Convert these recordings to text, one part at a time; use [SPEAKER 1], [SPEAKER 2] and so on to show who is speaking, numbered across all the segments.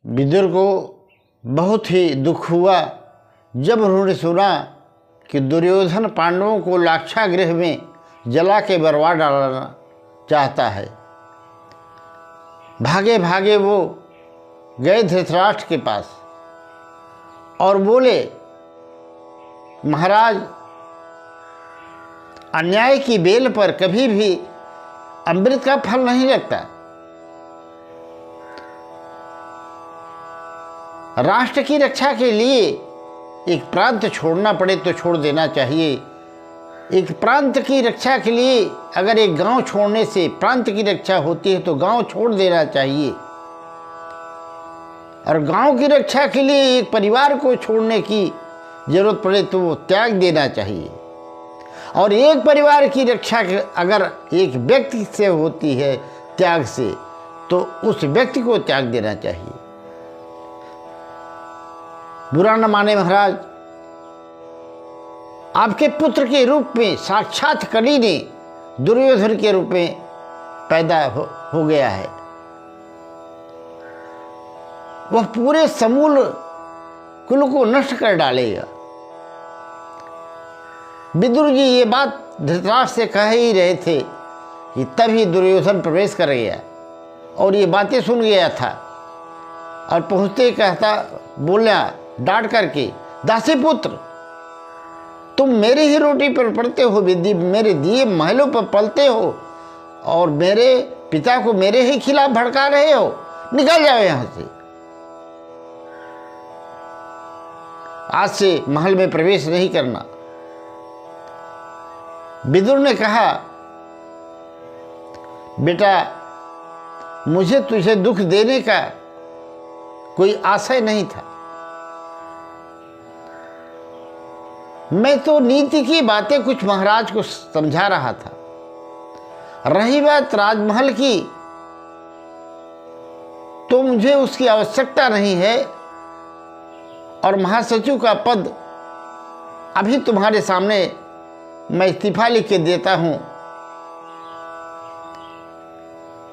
[SPEAKER 1] विदुर को बहुत ही दुख हुआ जब उन्होंने सुना कि दुर्योधन पांडवों को लाक्षागृह में जला के बर्बाद डालना चाहता है। भागे भागे वो गए धृतराष्ट्र के पास और बोले, महाराज, अन्याय की बेल पर कभी भी अमृत का फल नहीं लगता। राष्ट्र की रक्षा के लिए एक प्रांत छोड़ना पड़े तो छोड़ देना चाहिए। एक प्रांत की रक्षा के लिए अगर एक गांव छोड़ने से प्रांत की रक्षा होती है तो गांव छोड़ देना चाहिए, और गांव की रक्षा के लिए एक परिवार को छोड़ने की जरूरत पड़े तो वो त्याग देना चाहिए। और एक परिवार की रक्षा अगर एक व्यक्ति से होती है त्याग से, तो उस व्यक्ति को त्याग देना चाहिए। बुरा न माने महाराज, आपके पुत्र के रूप में साक्षात कली ने दुर्योधन के रूप में पैदा हो गया है। वह पूरे समूल कुल को नष्ट कर डालेगा। विदुर जी ये बात धृतराष्ट्र से कह ही रहे थे कि तभी दुर्योधन प्रवेश कर गया और ये बातें सुन गया था, और पहुँचते कहता बोला डांट करके, दासी पुत्र, तुम मेरे ही रोटी पर पड़ते हो, मेरे दिए महलों पर पलते हो और मेरे पिता को मेरे ही खिलाफ भड़का रहे हो, निकल जाओ यहां से। आज से महल में प्रवेश नहीं करना। विदुर ने कहा, बेटा, मुझे तुझे दुख देने का कोई आशय नहीं था। मैं तो नीति की बातें कुछ महाराज को समझा रहा था। रही बात राजमहल की, तो मुझे उसकी आवश्यकता नहीं है, और महासचिव का पद अभी तुम्हारे सामने मैं इस्तीफा लिख के देता हूं।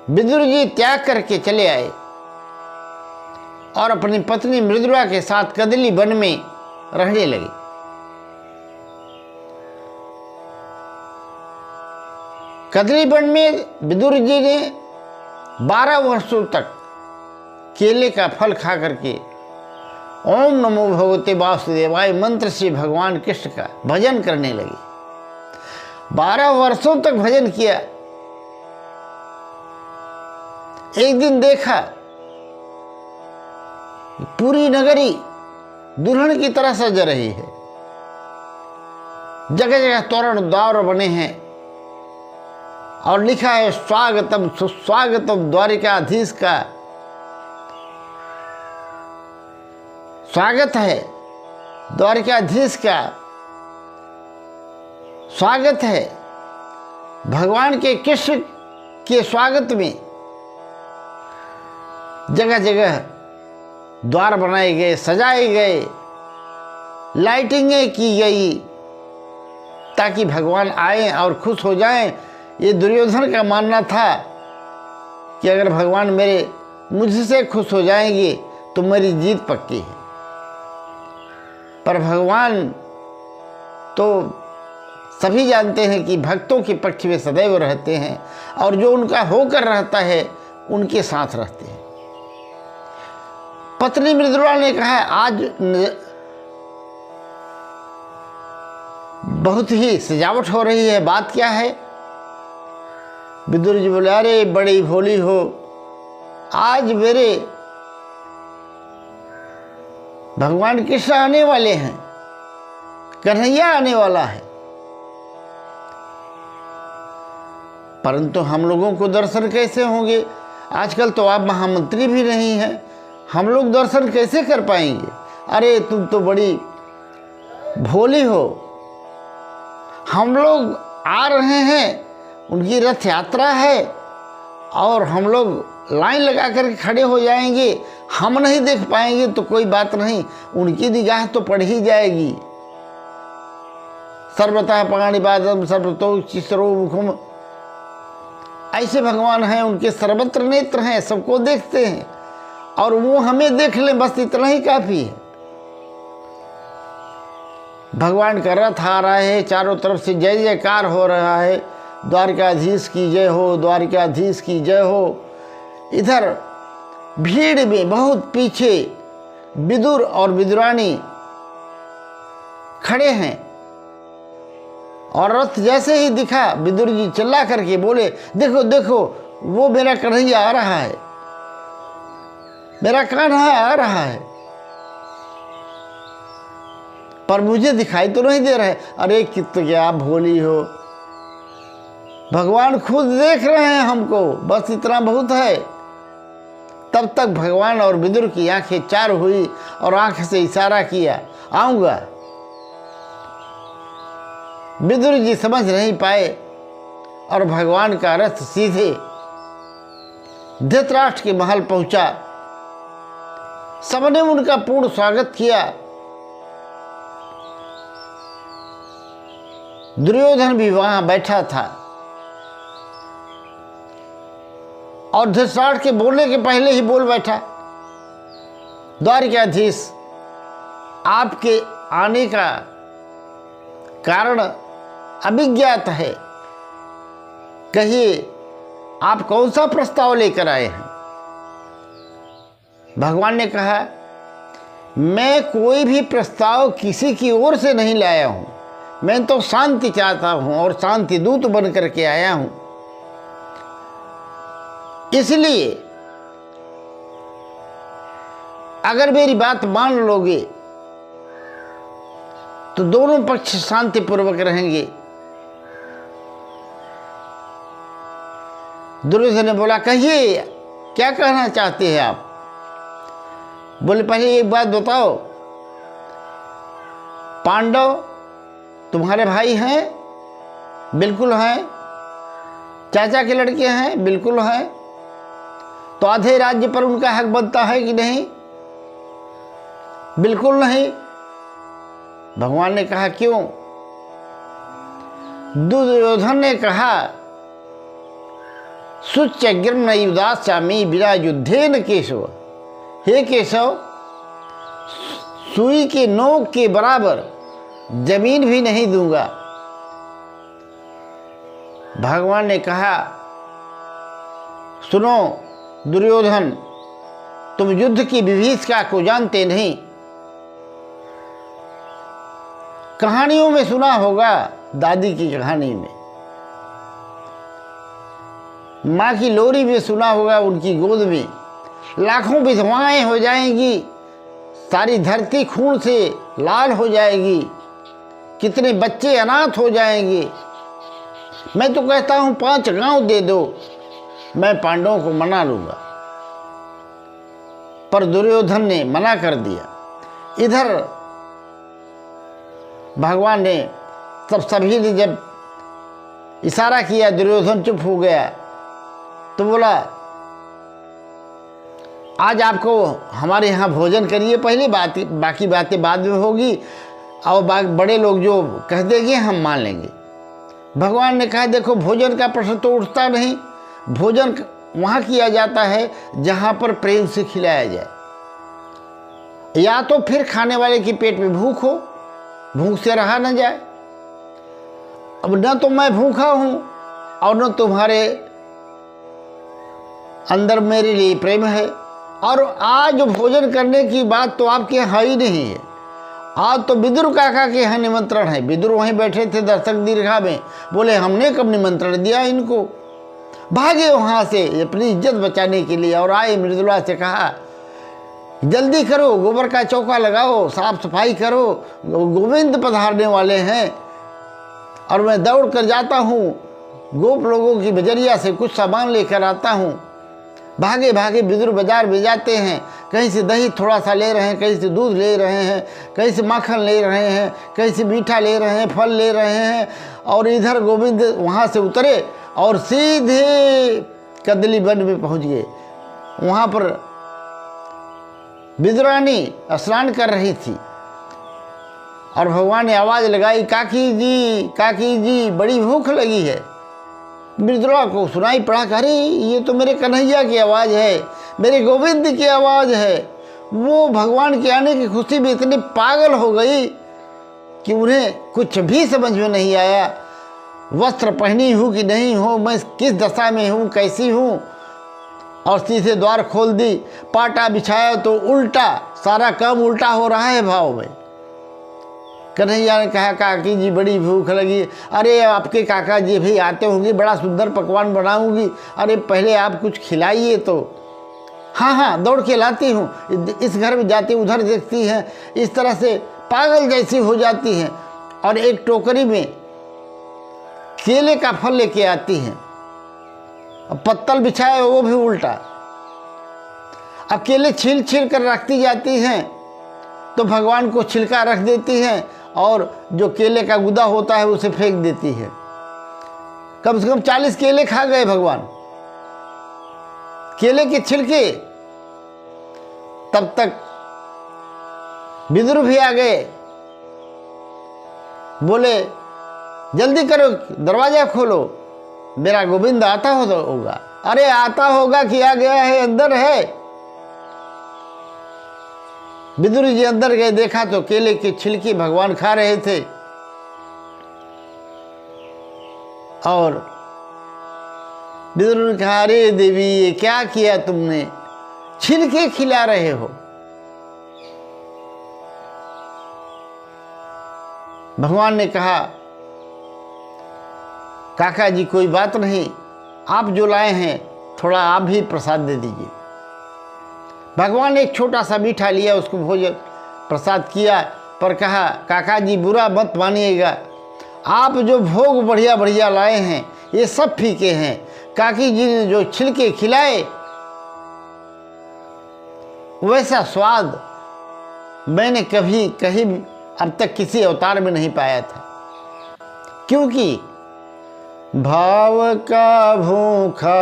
[SPEAKER 1] विदुर जी त्याग करके चले आए और अपनी पत्नी मृदुला के साथ कदली वन में रहने लगे। कदली वन में विदुर जी ने 12 वर्षों तक केले का फल खा करके ओम नमो भगवते वासुदेवाय मंत्र से भगवान कृष्ण का भजन करने लगे। 12 वर्षों तक भजन किया। एक दिन देखा पूरी नगरी दुल्हन की तरह सज रही है। जगह जगह तोरण द्वार बने हैं और लिखा है स्वागतम सुस्वागतम द्वारिकाधीश का स्वागत है, द्वारिकाधीश का स्वागत है। भगवान के कृष्ण के स्वागत में जगह जगह द्वार बनाए गए, सजाए गए, लाइटिंगें की गई ताकि भगवान आए और खुश हो जाएं। ये दुर्योधन का मानना था कि अगर भगवान मुझसे खुश हो जाएंगे तो मेरी जीत पक्की है। पर भगवान तो सभी जानते हैं कि भक्तों के पक्ष में सदैव रहते हैं, और जो उनका होकर रहता है उनके साथ रहते हैं। पत्नी मृदुला ने कहा, आज बहुत ही सजावट हो रही है, बात क्या है? विदुर जी बोले, अरे बड़ी भोली हो, आज मेरे भगवान कृष्ण आने वाले हैं, कन्हैया आने वाला है, परंतु हम लोगों को दर्शन कैसे होंगे? आजकल तो आप महामंत्री भी नहीं हैं, हम लोग दर्शन कैसे कर पाएंगे? अरे तुम तो बड़ी भोली हो। हम लोग आ रहे हैं, उनकी रथ यात्रा है और हम लोग लाइन लगा कर खड़े हो जाएंगे, हम नहीं देख पाएंगे तो कोई बात नहीं, उनकी निगाह तो पड़ ही जाएगी। सर्वतः पाणिपादम सर्वतो चिसरो मुखम, ऐसे भगवान हैं, उनके सर्वत्र नेत्र हैं, सबको देखते हैं। और वो हमें देख लें, बस इतना ही काफ़ी है। भगवान का रथ आ रहा है, चारों तरफ से जय जयकार हो रहा है, द्वारकाधीश की जय हो, द्वारकाधीश की जय हो। इधर भीड़ में बहुत पीछे विदुर और विदुरानी खड़े हैं, और रथ जैसे ही दिखा विदुर जी चिल्ला करके बोले, देखो देखो वो मेरा कन्हैया आ रहा है, मेरा कान्हा आ रहा है, पर मुझे दिखाई तो नहीं दे रहा है। अरे कितने क्या आप भोली हो, भगवान खुद देख रहे हैं हमको, बस इतना बहुत है। तब तक भगवान और विदुर की आंखें चार हुई और आंख से इशारा किया, आऊंगा। विदुर जी समझ नहीं पाए और भगवान का रथ सीधे धृतराष्ट्र के महल पहुंचा। सबने उनका पूर्ण स्वागत किया। दुर्योधन भी वहां बैठा था और धृतराष्ट्र के बोलने के पहले ही बोल बैठा, द्वारकाधीश, आपके आने का कारण अभिज्ञात है, कहिए आप कौन सा प्रस्ताव लेकर आए हैं। भगवान ने कहा, मैं कोई भी प्रस्ताव किसी की ओर से नहीं लाया हूं, मैं तो शांति चाहता हूं और शांति दूत बन करके आया हूं। इसलिए अगर मेरी बात मान लोगे तो दोनों पक्ष शांतिपूर्वक रहेंगे। दुर्योधन ने बोला, कहिए क्या कहना चाहते हैं आप। बोले, पहले एक बात बताओ, पांडव तुम्हारे भाई हैं? बिल्कुल हैं। चाचा के लड़के हैं? बिल्कुल हैं। तो आधे राज्य पर उनका हक बनता है कि नहीं? बिल्कुल नहीं। भगवान ने कहा, क्यों? दुर्योधन ने कहा, सुच्यग्रम युदास्यामि बिना युद्धेन केशव। हे केशव, सुई के नोक के बराबर जमीन भी नहीं दूंगा। भगवान ने कहा, सुनो दुर्योधन, तुम युद्ध की विभीषिका को जानते नहीं। कहानियों में सुना होगा, दादी की कहानी में, माँ की लोरी में सुना होगा, उनकी गोद में लाखों विधवाएं हो जाएंगी, सारी धरती खून से लाल हो जाएगी, कितने बच्चे अनाथ हो जाएंगे। मैं तो कहता हूं 5 गांव दे दो, मैं पांडवों को मना लूंगा। पर दुर्योधन ने मना कर दिया। इधर भगवान ने सभी ने जब इशारा किया, दुर्योधन चुप हो गया। तो बोला, आज आपको हमारे यहाँ भोजन करिए, पहले बाकी बातें बाद में होगी, और बड़े लोग जो कह देंगे हम मान लेंगे। भगवान ने कहा, देखो भोजन का प्रश्न तो उठता नहीं, भोजन वहाँ किया जाता है जहाँ पर प्रेम से खिलाया जाए। या तो फिर खाने वाले के पेट में भूख हो, भूख से रहा न जाए। अब न तो मैं भूखा हूँ और न तुम्हारे अंदर मेरे लिए प्रेम है, और आज भोजन करने की बात तो आपके यहाँ ही नहीं है। आज तो विदुर काका के यहाँ निमंत्रण है। विदुर वहीं बैठे थे दर्शक दीर्घा में, बोले हमने कब निमंत्रण दिया इनको। भागे वहाँ से अपनी इज्जत बचाने के लिए और आए, मृदुला से कहा, जल्दी करो, गोबर का चौका लगाओ, साफ सफाई करो, गोविंद पधारने वाले हैं। और मैं दौड़ कर जाता हूँ, गोप लोगों की बजरिया से कुछ सामान लेकर आता हूँ। भागे भागे विदुर बाजार में जाते हैं, कहीं से दही थोड़ा सा ले रहे हैं, कहीं से दूध ले रहे हैं, कहीं से माखन ले रहे हैं, कहीं से मीठा ले रहे हैं, फल ले रहे हैं। और इधर गोविंद वहाँ से उतरे और सीधे कदली वन में पहुँच गए। वहाँ पर विदुरानी स्नान कर रही थी और भगवान ने आवाज़ लगाई, काकी जी बड़ी भूख लगी है। मृदुला को सुनाई पड़ा कि अरे ये तो मेरे कन्हैया की आवाज़ है। मेरे गोविंद की आवाज़ है। वो भगवान के आने की खुशी में इतनी पागल हो गई कि उन्हें कुछ भी समझ में नहीं आया। वस्त्र पहनी हूँ कि नहीं हूँ, मैं किस दशा में हूँ, कैसी हूँ। और सीधे द्वार खोल दी, पाटा बिछाया तो उल्टा, सारा काम उल्टा हो रहा है भाव में। कन्हैया ने कहा, काकी जी बड़ी भूख लगी। अरे आपके काका जी भी आते होंगे, बड़ा सुंदर पकवान बनाऊंगी। अरे पहले आप कुछ खिलाइए तो। हाँ हाँ, दौड़ के लाती हूँ। इस घर में जाती, उधर देखती हैं, इस तरह से पागल जैसी हो जाती हैं। और एक टोकरी में केले का फल लेके आती हैं। अब पत्तल बिछाए वो भी उल्टा। अब केले छील छील कर रखती जाती हैं तो भगवान को छिलका रख देती हैं और जो केले का गुदा होता है उसे फेंक देती है। कम से कम 40 केले खा गए भगवान, केले के छिलके। तब तक विदुर भी आ गए, बोले जल्दी करो, दरवाजा खोलो, मेरा गोविंद आता होगा। अरे आता होगा कि आ गया है, अंदर है। विदुर जी अंदर गए, देखा तो केले के छिलके भगवान खा रहे थे। और विदुर ने कहा, अरे देवी ये क्या किया तुमने, छिलके खिला रहे हो। भगवान ने कहा, काका जी कोई बात नहीं, आप जो लाए हैं थोड़ा आप भी प्रसाद दे दीजिए। भगवान ने एक छोटा सा मीठा लिया, उसको भोजन प्रसाद किया, पर कहा, काका जी बुरा मत मानिएगा, आप जो भोग बढ़िया बढ़िया लाए हैं ये सब फीके हैं। काकी जी ने जो छिलके खिलाए वैसा स्वाद मैंने कभी कहीं अब तक किसी अवतार में नहीं पाया था। क्योंकि भाव का भूखा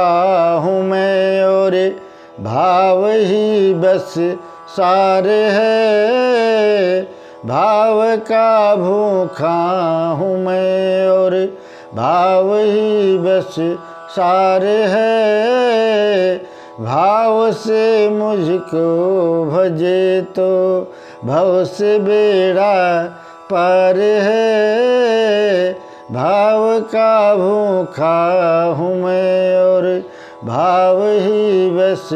[SPEAKER 1] हूँ मैं और भाव ही बस सार है। भाव का भूखा हूँ मैं और भाव ही बस सार है। भाव से मुझको भजे तो भव से बेड़ा पार है। भाव का भूखा हूँ मैं और भाव ही बस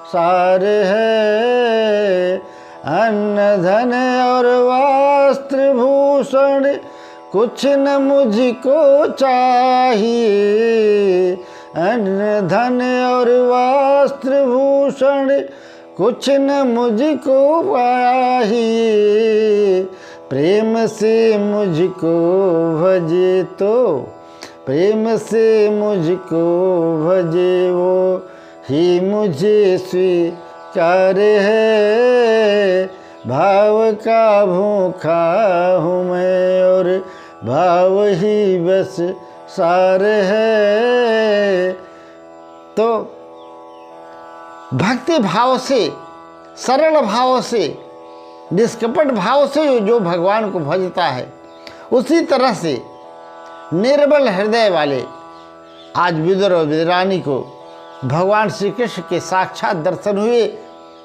[SPEAKER 1] सार है। अन्न धन और वस्त्र भूषण कुछ न मुझको चाहिए। अन्न धन और वस्त्र भूषण कुछ न मुझको चाहिए। प्रेम से मुझको भजे तो प्रेम से मुझको भजे वो ही मुझे स्वीकार है। भाव का भूखा हूँ मैं और भाव ही बस सार है। तो भक्ति भाव से, सरल भाव से, निष्कपट भाव से जो भगवान को भजता है, उसी तरह से निर्बल हृदय वाले आज विदुर और विदुरानी को भगवान श्री कृष्ण के साक्षात दर्शन हुए।